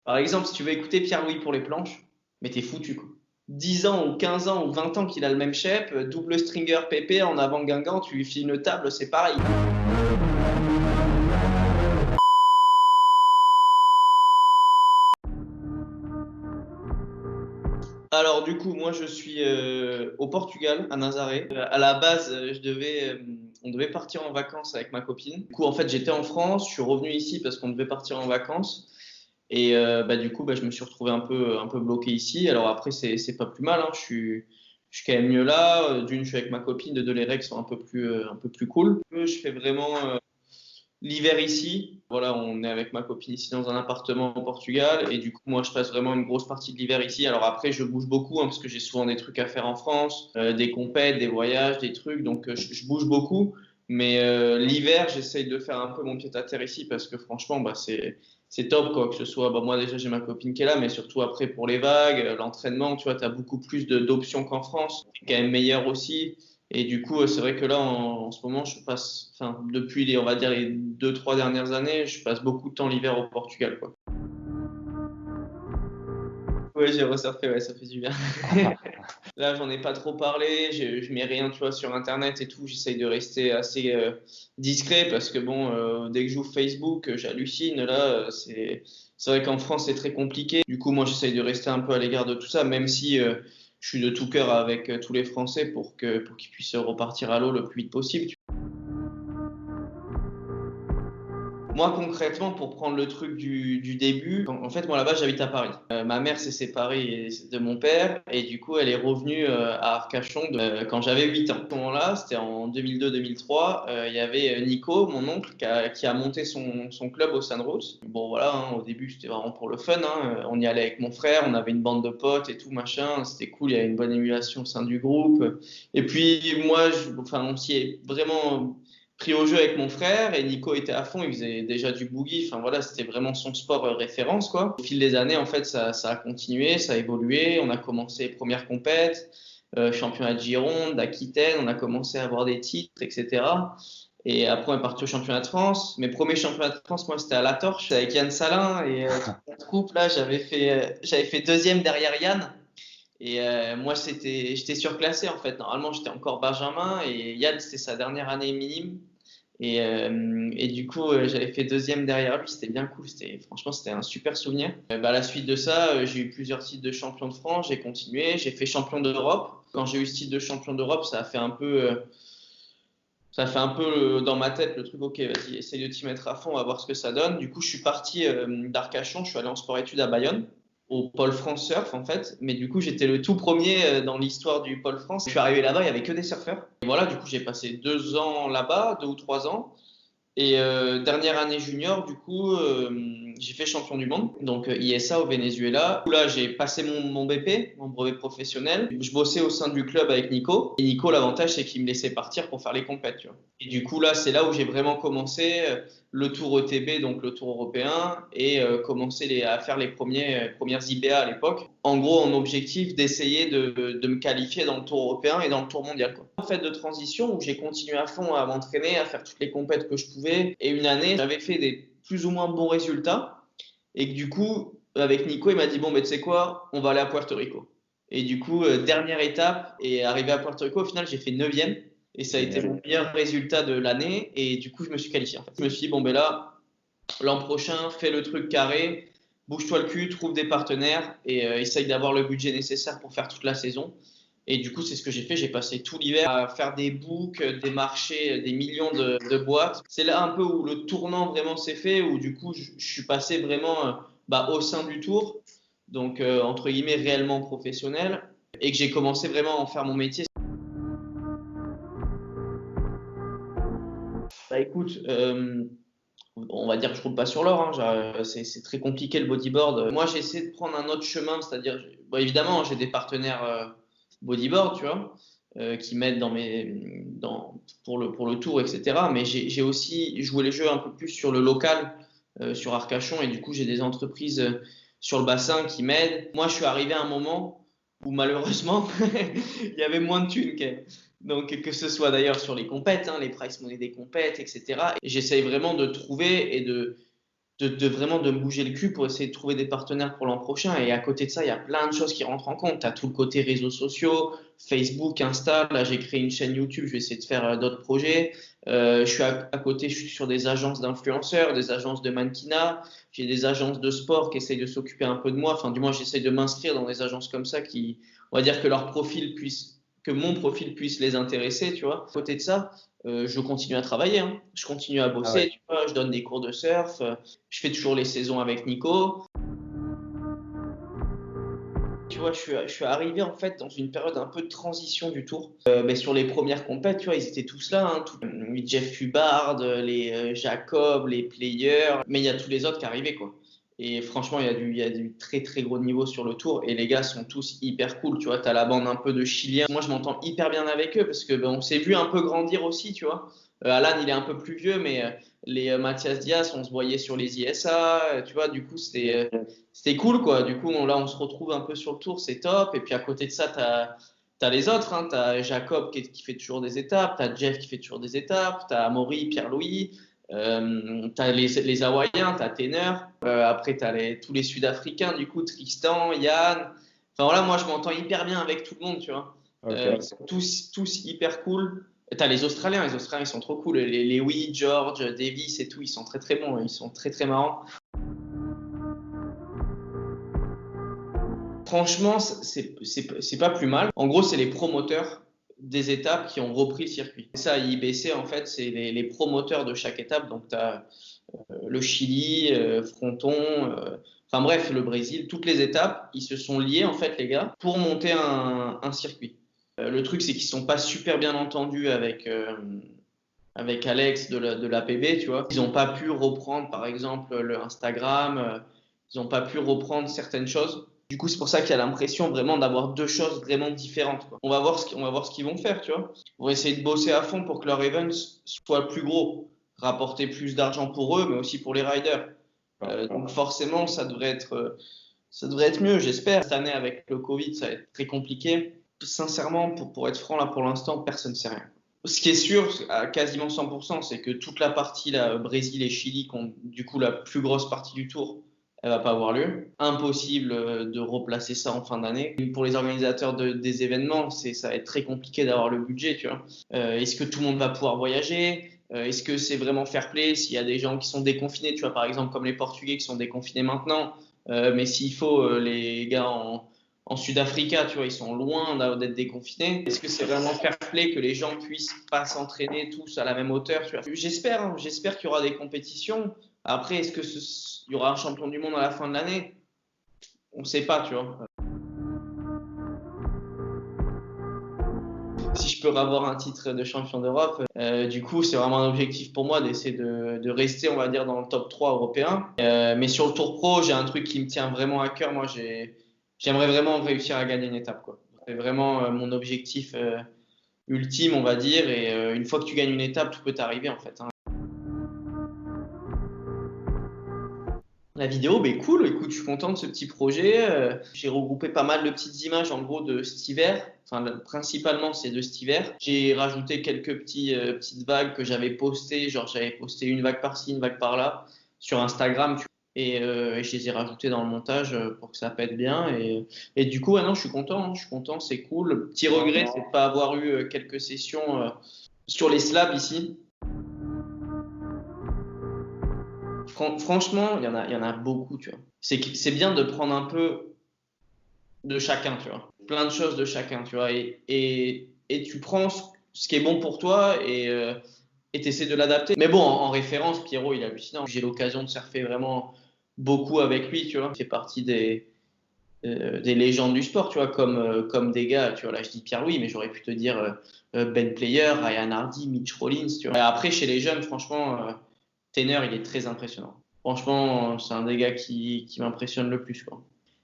Par exemple, si tu veux écouter Pierre-Louis pour les planches, mais t'es foutu, quoi. 10 ans ou 15 ans ou 20 ans qu'il a le même shape, double stringer pépé en avant Guingamp, tu lui files une table, c'est pareil. Alors du coup, moi je suis au Portugal, à Nazaré. À la base, on devait partir en vacances avec ma copine. Du coup, en fait, j'étais en France, je suis revenu ici parce qu'on devait partir en vacances. Et du coup, je me suis retrouvé un peu bloqué ici. Alors après, c'est pas plus mal, hein. Je suis quand même mieux là. D'une, je suis avec ma copine. De deux, les règles sont un peu plus cool. Je fais vraiment l'hiver ici. Voilà, on est avec ma copine ici dans un appartement au Portugal. Et du coup, moi, je passe vraiment une grosse partie de l'hiver ici. Alors après, je bouge beaucoup, hein, parce que j'ai souvent des trucs à faire en France, des compètes, des voyages, des trucs. Donc, je bouge beaucoup. Mais l'hiver, j'essaye de faire un peu mon pied à terre ici parce que franchement, c'est top, quoi. Que ce soit, moi, déjà, j'ai ma copine qui est là, mais surtout après pour les vagues, l'entraînement, tu vois, tu as beaucoup plus d'options qu'en France. C'est quand même meilleur aussi. Et du coup, c'est vrai que là, en ce moment, enfin, depuis on va dire les 2, 3 dernières années, je passe beaucoup de temps l'hiver au Portugal, quoi. Ouais, j'ai resurfé, ouais, ça fait du bien. Là, j'en ai pas trop parlé, je mets rien, tu vois, sur Internet et tout. J'essaye de rester assez discret parce que bon, dès que j'ouvre Facebook, j'hallucine. Là, c'est vrai qu'en France, c'est très compliqué. Du coup, moi, j'essaye de rester un peu à l'égard de tout ça, même si je suis de tout cœur avec tous les Français pour qu'ils puissent repartir à l'eau le plus vite possible. Moi, concrètement, pour prendre le truc du début, en fait, moi, là-bas, j'habite à Paris. Ma mère s'est séparée de mon père et du coup, elle est revenue à Arcachon quand j'avais 8 ans. À ce moment-là, c'était en 2002-2003. Il y avait Nico, mon oncle, qui a monté son club au Sunrooz. Bon, voilà, hein, au début, c'était vraiment pour le fun, hein. On y allait avec mon frère, on avait une bande de potes et tout, machin. C'était cool, il y avait une bonne émulation au sein du groupe. Et puis, moi, enfin, on s'y est vraiment pris au jeu avec mon frère et Nico était à fond, il faisait déjà du boogie, enfin voilà, c'était vraiment son sport référence quoi. Au fil des années, en fait, ça a continué, ça a évolué, on a commencé les premières compètes, championnat de Gironde, d'Aquitaine, on a commencé à avoir des titres, etc. Et après, on est parti au championnat de France. Mes premiers championnats de France, moi, c'était à La Torche avec Yann Salin et toute la troupe là, j'avais fait deuxième derrière Yann. Et moi, j'étais surclassé en fait. Normalement, j'étais encore Benjamin et Yann, c'était sa dernière année minime. Et du coup, j'avais fait deuxième derrière lui. C'était bien cool. Franchement, c'était un super souvenir. À la suite de ça, j'ai eu plusieurs titres de champion de France. J'ai continué. J'ai fait champion d'Europe. Quand j'ai eu ce titre de champion d'Europe, ça fait un peu dans ma tête le truc. Ok, vas-y, essaye de t'y mettre à fond. On va voir ce que ça donne. Du coup, je suis parti d'Arcachon. Je suis allé en sport-études à Bayonne, au Pôle France Surf en fait. Mais du coup, j'étais le tout premier dans l'histoire du Pôle France. Je suis arrivé là-bas, il y avait que des surfeurs. Et voilà, du coup, j'ai passé 2 ans là-bas, 2 ou 3 ans. Et dernière année junior, du coup, j'ai fait champion du monde, donc ISA au Venezuela. Où là, j'ai passé mon BP, mon brevet professionnel. Je bossais au sein du club avec Nico. Et Nico, l'avantage, c'est qu'il me laissait partir pour faire les compètes, tu vois. Et du coup, là, c'est là où j'ai vraiment commencé le tour ETB, donc le tour européen, et commencé à faire les premières IBA à l'époque. En gros, en objectif d'essayer de me qualifier dans le tour européen et dans le tour mondial, quoi. En fait de transition où j'ai continué à fond à m'entraîner, à faire toutes les compètes que je pouvais. Et une année, j'avais fait des plus ou moins bons résultats. Et que du coup, avec Nico, il m'a dit, bon, tu sais quoi, on va aller à Puerto Rico. Et du coup, dernière étape, et arrivé à Puerto Rico, au final, j'ai fait 9e. Et ça a été Génial. mon meilleur résultat de l'année. Et du coup, je me suis qualifié. En fait. Je me suis dit, bon, ben là, l'an prochain, fais le truc carré, bouge-toi le cul, trouve des partenaires et essaye d'avoir le budget nécessaire pour faire toute la saison. Et du coup, c'est ce que j'ai fait. J'ai passé tout l'hiver à faire des books, des marchés, des millions de boîtes. C'est là un peu où le tournant vraiment s'est fait, où du coup, je suis passé vraiment au sein du tour, donc entre guillemets réellement professionnel, et que j'ai commencé vraiment à en faire mon métier. Bah écoute, on va dire que je roule pas sur l'or, hein, c'est très compliqué le bodyboard. Moi, j'ai essayé de prendre un autre chemin, c'est-à-dire, bon, évidemment, j'ai des partenaires bodyboard, tu vois, qui m'aident pour le tour, etc. Mais j'ai aussi joué les jeux un peu plus sur le local, sur Arcachon, et du coup, j'ai des entreprises sur le bassin qui m'aident. Moi, je suis arrivé à un moment où malheureusement, il y avait moins de thunes quand même. Donc, que ce soit d'ailleurs sur les compètes, hein, les price money des compètes, etc. Et j'essaye vraiment de trouver et vraiment de me bouger le cul pour essayer de trouver des partenaires pour l'an prochain. Et à côté de ça, il y a plein de choses qui rentrent en compte. Tu as tout le côté réseaux sociaux, Facebook, Insta. Là, j'ai créé une chaîne YouTube, je vais essayer de faire d'autres projets. Je suis à côté, je suis sur des agences d'influenceurs, des agences de mannequinat. J'ai des agences de sport qui essayent de s'occuper un peu de moi. Enfin, du moins, j'essaye de m'inscrire dans des agences comme ça qui, on va dire que que mon profil puisse les intéresser, tu vois. À côté de ça, je continue à travailler, hein. Je continue à Ah bosser, ouais. tu vois. Je donne des cours de surf. Je fais toujours les saisons avec Nico. Tu vois, je suis arrivé en fait dans une période un peu de transition du tour. Mais sur les premières compètes, tu vois, ils étaient tous là, hein, Jeff Hubbard, les Jacob, les players, mais il y a tous les autres qui arrivaient, quoi. Et franchement, il y a du très très gros niveau sur le tour et les gars sont tous hyper cool, tu vois. T'as la bande un peu de Chiliens. Moi, je m'entends hyper bien avec eux parce que ben, on s'est vu un peu grandir aussi, tu vois. Alan, il est un peu plus vieux, mais les Mathias Diaz, on se voyait sur les ISA, tu vois. Du coup, c'était cool, quoi. Du coup, là, on se retrouve un peu sur le tour, c'est top. Et puis à côté de ça, t'as les autres, hein. T'as Jacob qui fait toujours des étapes, t'as Jeff qui fait toujours des étapes, t'as Amaury, Pierre-Louis, t'as les Hawaïens, t'as Tenner. Après, tous les Sud-Africains, du coup, Tristan, Yann. Enfin voilà, moi, je m'entends hyper bien avec tout le monde, tu vois. Ok. Ils sont tous hyper cool. T'as les Australiens, ils sont trop cool. Les Lewis, George, Davis et tout, ils sont très très bons, ils sont très très marrants. Franchement, c'est pas plus mal. En gros, c'est les promoteurs des étapes qui ont repris le circuit. Ça, IBC, en fait, c'est les promoteurs de chaque étape. Donc, tu as le Chili, Fronton, enfin bref, le Brésil, toutes les étapes, ils se sont liés, en fait, les gars, pour monter un circuit. Le truc, c'est qu'ils sont pas super bien entendus avec Alex de l'APB, tu vois. Ils n'ont pas pu reprendre, par exemple, le Instagram, ils n'ont pas pu reprendre certaines choses. Du coup, c'est pour ça qu'il y a l'impression vraiment d'avoir deux choses vraiment différentes, quoi. On va voir ce qu'ils vont faire, tu vois. Ils vont essayer de bosser à fond pour que leur event soit plus gros, rapporter plus d'argent pour eux, mais aussi pour les riders. Donc forcément, ça devrait être mieux, j'espère. Cette année, avec le Covid, ça va être très compliqué. Sincèrement, pour être franc, là, pour l'instant, personne ne sait rien. Ce qui est sûr, à quasiment 100%, c'est que toute la partie là, Brésil et Chili, qui ont du coup la plus grosse partie du tour, elle va pas avoir lieu. Impossible de replacer ça en fin d'année. Pour les organisateurs des événements, ça va être très compliqué d'avoir le budget, tu vois. Est-ce que tout le monde va pouvoir voyager? Est-ce que c'est vraiment fair play s'il y a des gens qui sont déconfinés, tu vois, par exemple comme les Portugais qui sont déconfinés maintenant, mais s'il faut les gars en Sud-Africa, tu vois, ils sont loin d'être déconfinés. Est-ce que c'est vraiment fair play que les gens puissent pas s'entraîner tous à la même hauteur, tu vois? J'espère, hein, j'espère qu'il y aura des compétitions. Après, est-ce que il y aura un champion du monde à la fin de l'année? On ne sait pas, tu vois. Si je peux avoir un titre de champion d'Europe, du coup, c'est vraiment un objectif pour moi d'essayer de rester, on va dire, dans le top 3 européen. Mais sur le Tour Pro, j'ai un truc qui me tient vraiment à cœur. Moi, j'aimerais vraiment réussir à gagner une étape, quoi. C'est vraiment mon objectif ultime, on va dire. Et une fois que tu gagnes une étape, tout peut t'arriver, en fait, hein. La vidéo, ben cool, écoute, je suis content de ce petit projet. J'ai regroupé pas mal de petites images en gros de cet hiver. Enfin, principalement, c'est de cet hiver. J'ai rajouté quelques petites vagues que j'avais postées. Genre, j'avais posté une vague par-ci, une vague par-là sur Instagram. Et je les ai rajoutées dans le montage pour que ça pète bien. Et du coup, ouais, non, je suis content, hein, je suis content, c'est cool. Le petit regret, c'est de ne pas avoir eu quelques sessions sur les slabs ici. Franchement, il y en a beaucoup, tu vois. C'est bien de prendre un peu de chacun, tu vois. Plein de choses de chacun, tu vois. Et tu prends ce qui est bon pour toi et t'essaies de l'adapter. Mais bon, en référence, Pierrot, il est hallucinant. J'ai l'occasion de surfer vraiment beaucoup avec lui, tu vois. Il fait partie des légendes du sport, tu vois, comme des gars, tu vois. Là, je dis Pierre-Louis, mais j'aurais pu te dire Ben Player, Ryan Hardy, Mitch Rollins, tu vois. Et après, chez les jeunes, franchement, Tenner, il est très impressionnant. Franchement, c'est un des gars qui m'impressionne le plus, quoi.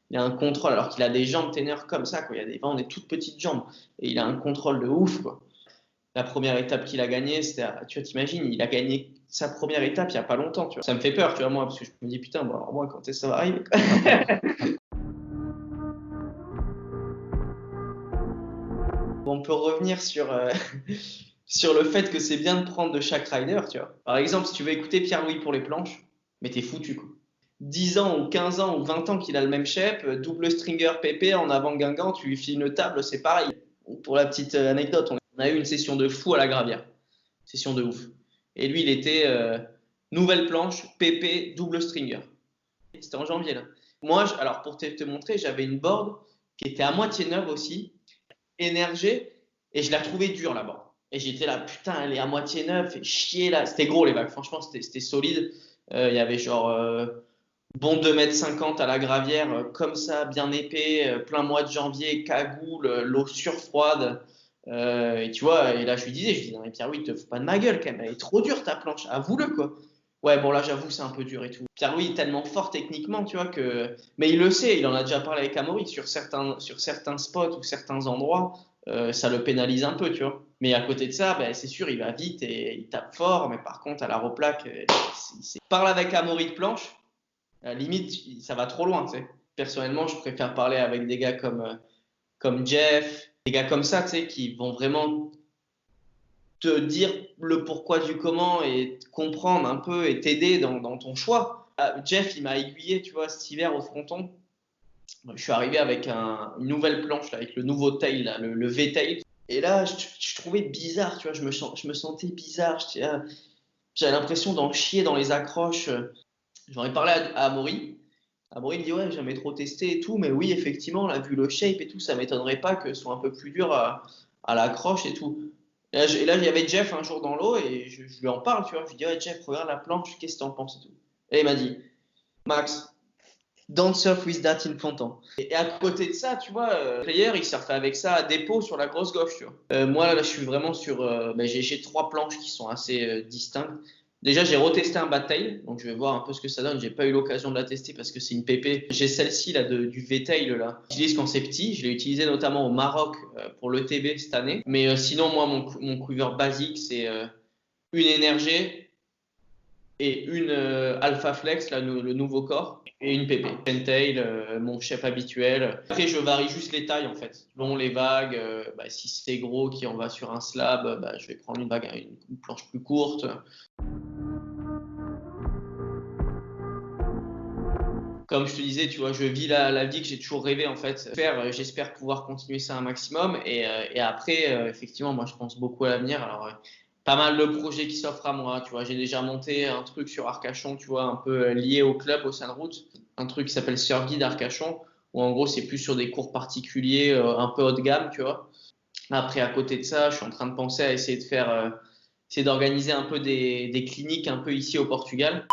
Il a un contrôle, alors qu'il a des jambes Tenner comme ça, quoi. Il a vraiment des toutes petites jambes. Et il a un contrôle de ouf, quoi. La première étape qu'il a gagnée, tu vois, t'imagines, il a gagné sa première étape il n'y a pas longtemps, tu vois. Ça me fait peur, tu vois, moi, parce que je me dis, putain, bon, alors moi, quand est-ce que ça va arriver, quoi. On peut revenir sur le fait que c'est bien de prendre de chaque rider, tu vois. Par exemple, si tu veux écouter Pierre-Louis pour les planches, mais t'es foutu, quoi. 10 ans ou 15 ans ou 20 ans qu'il a le même shape, double stringer PP en avant Guingamp, tu lui files une table, c'est pareil. Pour la petite anecdote, on a eu une session de fou à la Gravière. Session de ouf. Et lui, il était nouvelle planche, PP, double stringer. C'était en janvier, là. Moi, alors pour te montrer, j'avais une board qui était à moitié neuve aussi, énergée, et je la trouvais dure, la board. Et j'étais là, putain, elle est à moitié neuve, fait chier là. C'était gros les vagues, franchement, c'était solide. Il y avait genre bon 2,50 m à la Gravière, comme ça, bien épais, plein mois de janvier, cagoule, l'eau surfroide. Et tu vois, et là je lui dis, non mais Pierre-Louis, te fous pas de ma gueule quand même, elle est trop dure ta planche, avoue-le quoi. Ouais, bon là j'avoue, c'est un peu dur et tout. Pierre-Louis est tellement fort techniquement, tu vois, que. Mais il le sait, il en a déjà parlé avec Amaury, sur certains spots ou certains endroits, ça le pénalise un peu, tu vois. Mais à côté de ça, ben, c'est sûr, il va vite et il tape fort, mais par contre, à la replaque, parle avec Amaury de planche, limite, ça va trop loin, tu sais. Personnellement, je préfère parler avec des gars comme Jeff, des gars comme ça, tu sais, qui vont vraiment te dire le pourquoi du comment et comprendre un peu et t'aider dans ton choix. Jeff, il m'a aiguillé, tu vois, cet hiver au fronton. Je suis arrivé avec une nouvelle planche, là, avec le nouveau tail, là, le V-tail. Et là, je trouvais bizarre, tu vois, je me sentais bizarre. J'avais l'impression d'en chier dans les accroches. J'en ai parlé à Amaury. Amaury me dit, ouais, j'ai jamais trop testé et tout, mais oui, effectivement, là, vu le shape et tout, ça m'étonnerait pas que ce soit un peu plus dur à l'accroche et tout. Et là, il y avait Jeff un jour dans l'eau et je lui en parle, tu vois. Je lui dis, ouais, Jeff, regarde la planche, qu'est-ce que t'en penses et tout. Et il m'a dit, Max, don't surf with that in fronton. Et à côté de ça, tu vois, player, il surfait avec ça à dépôt sur la grosse gauche, tu vois. Moi, là, je suis vraiment sur. Ben, j'ai 3 planches qui sont assez distinctes. Déjà, j'ai retesté un bad-tail, donc je vais voir un peu ce que ça donne. J'ai pas eu l'occasion de la tester parce que c'est une PP. J'ai celle-ci là du V-tail là. J'utilise quand c'est petit. Je l'ai utilisé notamment au Maroc pour l'ETB cette année. Mais sinon, moi, mon quiver basique, c'est une énergie et une Alpha Flex, là, le nouveau corps, et une PP. Tail, mon chef habituel. Après, je varie juste les tailles en fait. Selon les vagues, bah, si c'est gros qui en va sur un slab, bah, je vais prendre une planche plus courte. Comme je te disais, tu vois, je vis la vie que j'ai toujours rêvé en fait. J'espère pouvoir continuer ça un maximum. Et après, effectivement, moi, je pense beaucoup à l'avenir. Alors, pas mal de projets qui s'offrent à moi. Tu vois, j'ai déjà monté un truc sur Arcachon, tu vois, un peu lié au club, au Sunroute. Un truc qui s'appelle Surf Guide Arcachon, où en gros, c'est plus sur des cours particuliers, un peu haut de gamme, tu vois. Après, à côté de ça, je suis en train de penser à essayer d'organiser un peu des cliniques un peu ici au Portugal.